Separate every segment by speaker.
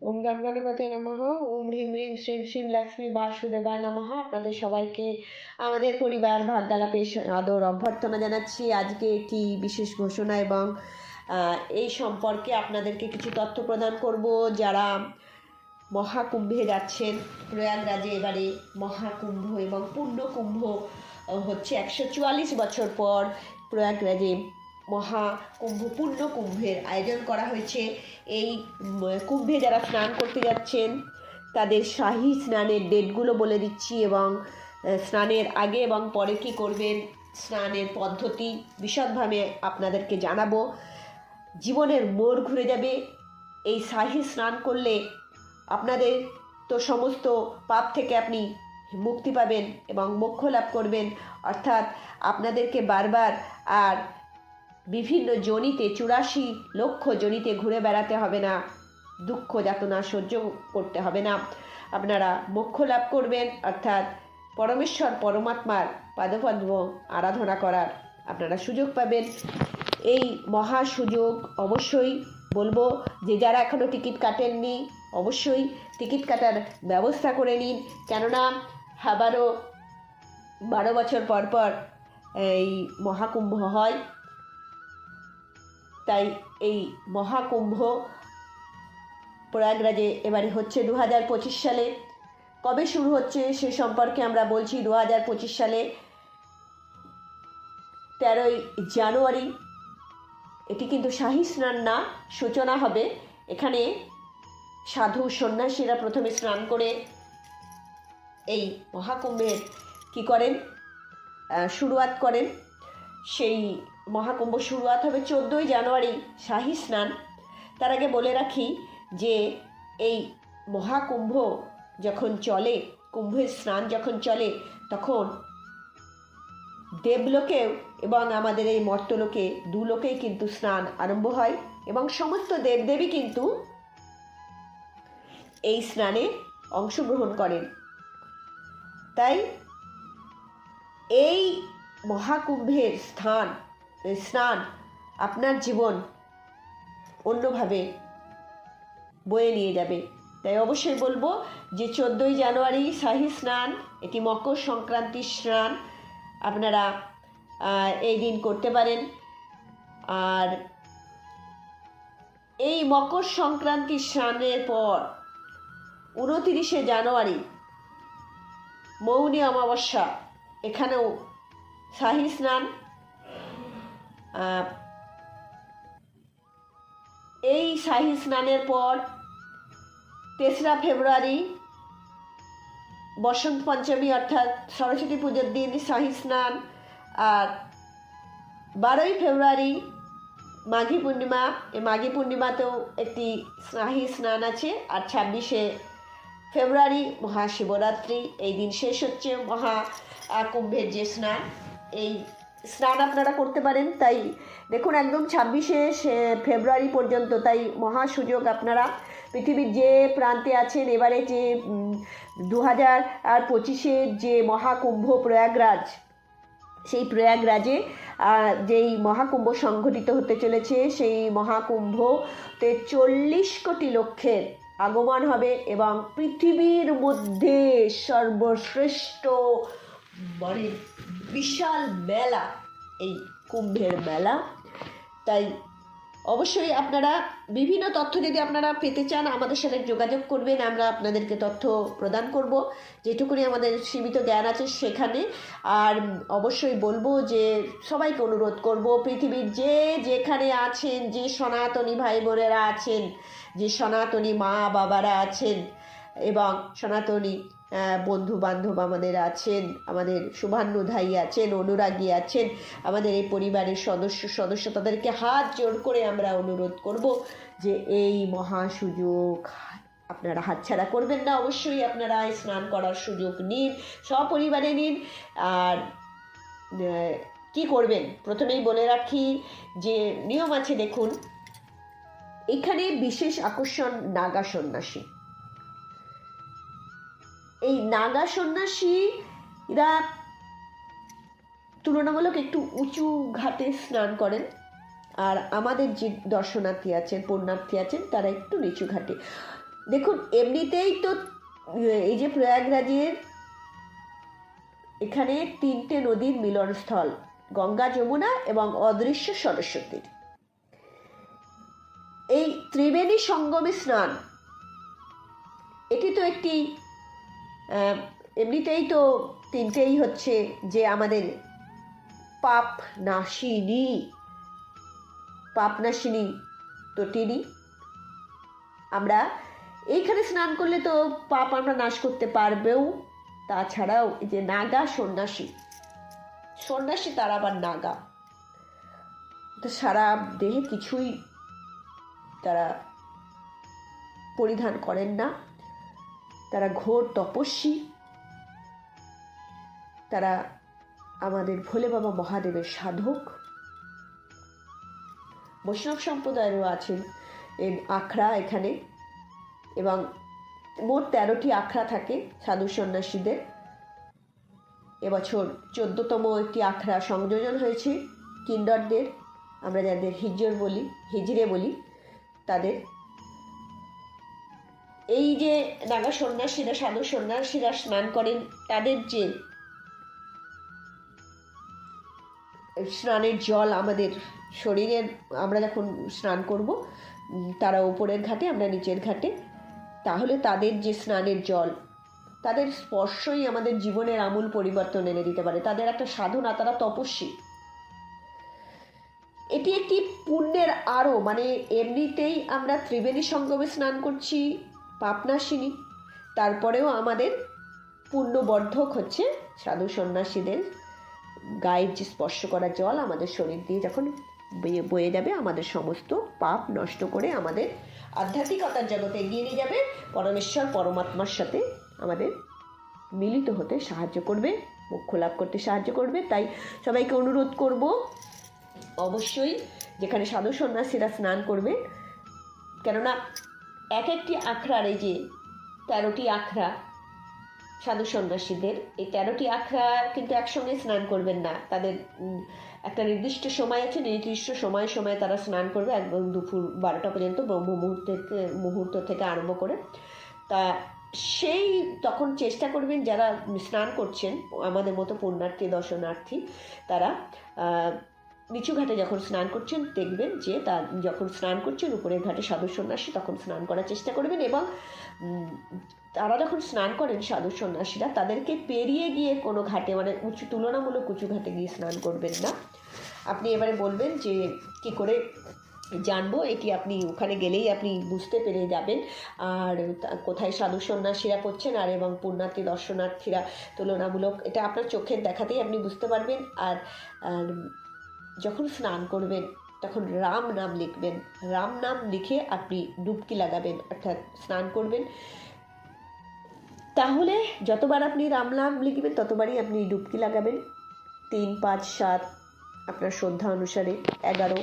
Speaker 1: ওম গম গণপতি নমঃ। ওম হ্রিং হ্রিং শ্রীং শ্রীং লক্ষ্মী বাসুদেবায় নমঃ। আপনাদের সবাইকে আমাদের পরিবার ভাগ্যালাপে আদর অভ্যর্থনা জানাচ্ছি। আজকে একটি বিশেষ ঘোষণা এবং এই সম্পর্কে আপনাদেরকে কিছু তথ্য প্রদান করব। যারা মহাকুম্ভে যাচ্ছেন, প্রয়াগরাজে এবারে মহাকুম্ভ এবং পূর্ণকুম্ভ হচ্ছে 144 বছর পর প্রয়াগরাজে মহাকুম্ভ পূর্ণকুম্ভের আয়োজন করা হয়েছে। এই কুম্ভে যারা স্নান করতে যাচ্ছেন তাদের শাহী স্নানের ডেটগুলো বলে দিচ্ছি এবং স্নানের আগে এবং পরে কী করবেন, স্নানের পদ্ধতি বিশদভাবে আপনাদেরকে জানাবো। জীবনের মোড় ঘুরে যাবে এই শাহী স্নান করলে। আপনাদের তো সমস্ত পাপ থেকে আপনি মুক্তি পাবেন এবং মোক্ষ লাভ করবেন, অর্থাৎ আপনাদেরকে বারবার আর বিভিন্ন যোনিতে 84 লক্ষ যোনিতে ঘুরে বেড়াতে হবে না, দুঃখ যাতনা সহ্য করতে হবে না। আপনারা মোক্ষ লাভ করবেন, অর্থাৎ পরমেশ্বর পরমাত্মার পাদপদ্ম আরাধনা করার আপনারা সুযোগ পাবেন। এই মহা সুযোগ অবশ্যই বলবো যে যারা এখনও টিকিট কাটেননি অবশ্যই টিকিট কাটার ব্যবস্থা করে নিন, কেননা আবারও 12 বছর পর পর এই মহাকুম্ভ হয়। তাই এই মহাকুম্ভ প্রয়াগরাজে এবারে হচ্ছে 2025 সালে। কবে শুরু হচ্ছে সে সম্পর্কে আমরা বলছি। 2025 সালে 13ই জানুয়ারি। এটি কিন্তু শাহী স্নান না, সূচনা হবে। এখানে সাধু সন্ন্যাসীরা প্রথমে স্নান করে এই মহাকুম্ভের কী করেন, শুরুয়াত করেন। সেই মহাকুম্ভ শুরুয়াত হবে 14ই জানুয়ারি, শাহী স্নান। তার আগে বলে রাখি যে এই মহাকুম্ভ যখন চলে, কুম্ভের স্নান যখন চলে, তখন দেবলোকেও এবং আমাদের এই মর্তলোকে দুলোকেই কিন্তু স্নান আরম্ভ হয় এবং সমস্ত দেবদেবী কিন্তু এই স্নানে অংশগ্রহণ করেন। তাই এই মহাকুম্ভের স্নান আপনার জীবন অন্যভাবে বয়ে নিয়ে যাবে। তাই অবশ্যই বলবো যে 14ই জানুয়ারি শাহী স্নান, এটি মকর সংক্রান্তির স্নান, আপনারা এই দিন করতে পারেন। আর এই মকর সংক্রান্তি স্নানের পর 29শে জানুয়ারি মৌনী অমাবস্যা, এখানেও শাহী স্নান। এই শাহী স্নানের পর 3রা ফেব্রুয়ারি বসন্ত পঞ্চমী অর্থাৎ সরস্বতী পুজোর দিন শাহী স্নান। আর 12ই ফেব্রুয়ারি মাঘী পূর্ণিমা, এই মাঘী পূর্ণিমাতেও একটি শাহী স্নান আছে। আর 26শে ফেব্রুয়ারি মহাশিবরাত্রি, এই দিন শেষ হচ্ছে মহাকুম্ভের যে স্নান। এই স্নান আপনারা করতে পারেন। তাই দেখুন একদম 26শে ফেব্রুয়ারি পর্যন্ত, তাই মহা সুযোগ। আপনারা পৃথিবীর যে প্রান্তে আছেন, এবারে যে 2025-এর যে মহাকুম্ভ প্রয়াগরাজ, সেই প্রয়াগরাজে যেই মহাকুম্ভ সংঘটিত হতে চলেছে, সেই মহাকুম্ভতে 40 কোটি লোকের আগমন হবে এবং পৃথিবীর মধ্যে সর্বশ্রেষ্ঠ মানে বিশাল মেলা এই কুম্ভের মেলা। তাই অবশ্যই আপনারা বিভিন্ন তথ্য যদি আপনারা পেতে চান আমাদের সাথে যোগাযোগ করবেন, আমরা আপনাদেরকে তথ্য প্রদান করব যেটুকুনি আমাদের সীমিত জ্ঞান আছে সেখানে। আর অবশ্যই বলবো যে সবাইকে অনুরোধ করব, পৃথিবীর যে যেখানে আছেন, যে সনাতনী ভাই বোনেরা আছেন, যে সনাতনী মা বাবারা আছেন এবং সনাতনী বন্ধু বান্ধব আমাদের আছেন, আমাদের শুভান্নুধায়ী আছেন, অনুরাগী আছেন, আমাদের এই পরিবারের সদস্য তাদেরকে হাত জোর করে আমরা অনুরোধ করব যে এই মহা সুযোগ আপনারা হাতছাড়া করবেন না। অবশ্যই আপনারা স্নান করার সুযোগ নিন, সপরিবারে নিন। আর কি করবেন প্রথমেই বলে রাখি যে নিয়ম আছে। দেখুন, এখানে বিশেষ আকর্ষণ নাগা সন্ন্যাসী। এই নাগা সন্ন্যাসীরা তুলনামূলক একটু উঁচু ঘাটে স্নান করেন, আর আমাদের যে দর্শনার্থী আছেন, পুণ্যার্থী আছেন, তারা একটু নিচু ঘাটে। দেখুন এমনিতেই তো এই যে প্রয়াগরাজের এখানে 3টে নদীর মিলনস্থল, গঙ্গা, যমুনা এবং অদৃশ্য সরস্বতীর। এই ত্রিবেণী সঙ্গমে স্নান, এটি তো একটি এমনিতেই তো 3টেই হচ্ছে যে আমাদের পাপ নাশিনী তো তিনি। আমরা এইখানে স্নান করলে তো পাপ আমরা নাশ করতে পারবেও, তাছাড়াও এই যে নাগা সন্ন্যাসী তারা আবার নাগা, তো সারা দেহে কিছুই তারা পরিধান করেন না, তারা ঘোর তপস্বী, তারা আমাদের ভোলে বাবা মহাদেবের সাধক। বৈষ্ণব সম্প্রদায়েরও আছেন আখড়া এখানে, এবং মোট 13টি আখড়া থাকে সাধু সন্ন্যাসীদের। এবছর 14তম একটি আখড়া সংযোজন হয়েছে কিন্ডরদের, আমরা যাদের হিজড়ে বলি তাদের। এই যে নাগা সন্ন্যাসীরা, সাধু সন্ন্যাসীরা স্নান করেন, তাদের যে স্নানের জল আমাদের শরীরের, আমরা যখন স্নান করব, তারা ওপরের ঘাটে, আমরা নিচের ঘাটে, তাহলে তাদের যে স্নানের জল, তাদের স্পর্শই আমাদের জীবনের আমূল পরিবর্তন এনে দিতে পারে। তাদের একটা সাধনা, তারা তপস্বী। এটি একটি পুণ্যের আরও, মানে এমনিতেই আমরা ত্রিবেণী সঙ্গমে স্নান করছি, পাপনাশিনী, তারপরেও আমাদের পুণ্যবর্ধক হচ্ছে সাধু সন্ন্যাসীদের গায়ের যে স্পর্শ করা জল আমাদের শরীর দিয়ে যখন বয়ে যাবে, আমাদের সমস্ত পাপ নষ্ট করে আমাদের আধ্যাত্মিকতার জগতে এগিয়ে নিয়ে যাবে, পরমেশ্বর পরমাত্মার সাথে আমাদের মিলিত হতে সাহায্য করবে, মোক্ষ লাভ করতে সাহায্য করবে। তাই সবাইকে অনুরোধ করব, অবশ্যই যেখানে সাধু সন্ন্যাসীরা স্নান করবে, কেননা এক একটি আখড়ার, এই যে 13টি আখড়া সাধু সন্ন্যাসীদের, এই 13টি আখড়া কিন্তু একসঙ্গে স্নান করবেন না, তাদের একটা নির্দিষ্ট সময় আছে, নির্দিষ্ট সময়ে তারা স্নান করবে, একদম দুপুর 12টা পর্যন্ত ব্রহ্ম মুহূর্ত থেকে আরম্ভ করে। তা তখন চেষ্টা করবেন যারা স্নান করছেন, আমাদের মতো পুণ্যার্থী দর্শনার্থী, তারা নিচু ঘাটে যখন স্নান করছেন, দেখবেন যে যখন স্নান করছেন উপরের ঘাটে সাধু সন্ন্যাসী, তখন স্নান করার চেষ্টা করবেন। এবং তারা যখন স্নান করেন সাধু সন্ন্যাসীরা, তাদেরকে পেরিয়ে গিয়ে কোনো ঘাটে, মানে তুলনামূলক উঁচু ঘাটে গিয়ে স্নান করবেন না। আপনি এবারে বলবেন যে কি করে জানবো, এটি আপনি ওখানে গেলেই আপনি বুঝতে পেরে যাবেন, আর কোথায় সাধু সন্ন্যাসীরা করছেন আর এবং পুণ্যার্থী দর্শনার্থীরা তুলনামূলক, এটা আপনার চোখের দেখাতেই আপনি বুঝতে পারবেন। আর যখন স্নান করবেন তখন রাম নাম লিখবেন, রাম নাম লিখে আপনি ডুবকি লাগাবেন, অর্থাৎ স্নান করবেন। তাহলে যতবার আপনি রাম নাম লিখবেন ততবারই আপনি ডুবকি লাগাবেন। 3, 5, 7 আপনার শ্রদ্ধা অনুসারে, 11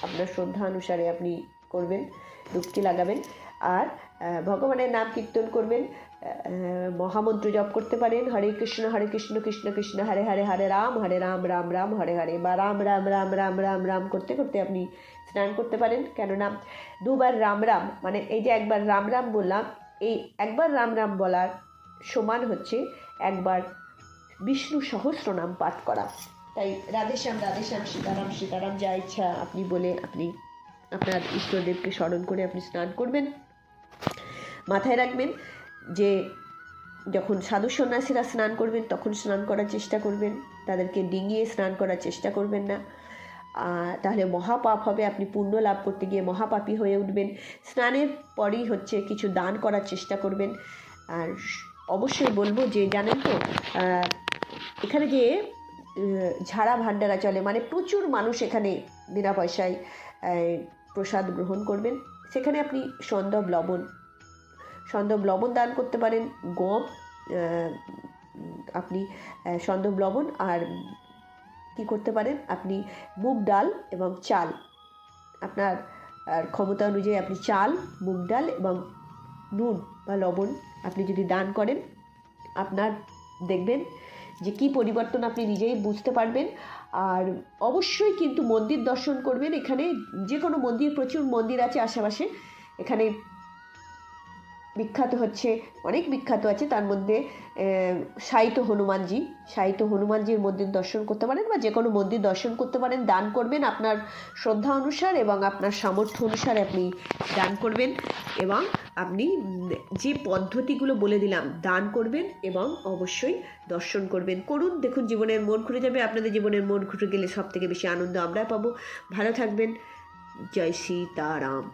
Speaker 1: আপনার শ্রদ্ধা অনুসারে আপনি করবেন, ডুবকি লাগাবেন। আর ভগবানের নাম কীর্তন করবেন, মহামন্ত্র জপ করতে পারেন, হরে কৃষ্ণ কৃষ্ণ কৃষ্ণ হরে হরে, হরে রাম রাম রাম হরে হরে, বা রাম রাম রাম রাম রাম রাম করতে করতে আপনি স্নান করতে পারেন। কেননা দুবার রাম রাম, মানে এই যে একবার রাম রাম বললাম, এই একবার রাম রাম বলার সমান হচ্ছে একবার বিষ্ণু সহস্র নাম পাঠ করা। তাই রাধেশ্যাম সীতারাম সীতারাম যা ইচ্ছা আপনি বলে আপনি আপনার ইষ্টদেবকে স্মরণ করে আপনি স্নান করবেন। মাথায় রাখবেন যে যখন সাধু সন্ন্যাসীরা স্নান করবেন তখন স্নান করার চেষ্টা করবেন, তাদেরকে ডিঙিয়ে স্নান করার চেষ্টা করবেন না, তাহলে মহাপাপ হবে, আপনি পুণ্য লাভ করতে গিয়ে মহাপাপী হয়ে উঠবেন। স্নানের পরই হচ্ছে কিছু দান করার চেষ্টা করবেন। আর অবশ্যই বলবো যে জানেন তো, এখানে যে ঝাড়া ভান্ডারা চলে, মানে প্রচুর মানুষ এখানে বিনা পয়সায় প্রসাদ গ্রহণ করবেন। সেখানে আপনি সন্দব লবণ দান করতে পারেন, গম, আপনি সন্দব লবণ, আর কি করতে পারেন, আপনি মুগ ডাল এবং চাল, আপনার ক্ষমতা অনুযায়ী আপনি চাল, মুগ ডাল এবং নুন বা লবণ আপনি যদি দান করেন, আপনার দেখবেন যে কি পরিবর্তন আপনি নিজেই বুঝতে পারবেন। আর অবশ্যই কিন্তু মন্দির দর্শন করবেন, এখানে যে কোনো মন্দির, প্রচুর মন্দির আছে আশেপাশে, এখানে বিখ্যাত হচ্ছে, অনেক বিখ্যাত আছে, তার মধ্যে শায়িত হনুমানজির মন্দির দর্শন করতে পারেন, বা যে কোনো মন্দির দর্শন করতে পারেন। দান করবেন আপনার শ্রদ্ধা অনুসার এবং আপনার সামর্থ্য অনুসারে আপনি দান করবেন, এবং আপনি যে পদ্ধতিগুলো বলে দিলাম দান করবেন এবং অবশ্যই দর্শন করুন। দেখুন, জীবনের মন খুলে যাবে। আপনাদের জীবনের মন খুলে গেলে সব থেকে বেশি আনন্দ আমরা পাবো। ভালো থাকবেন। জয় সীতারাম।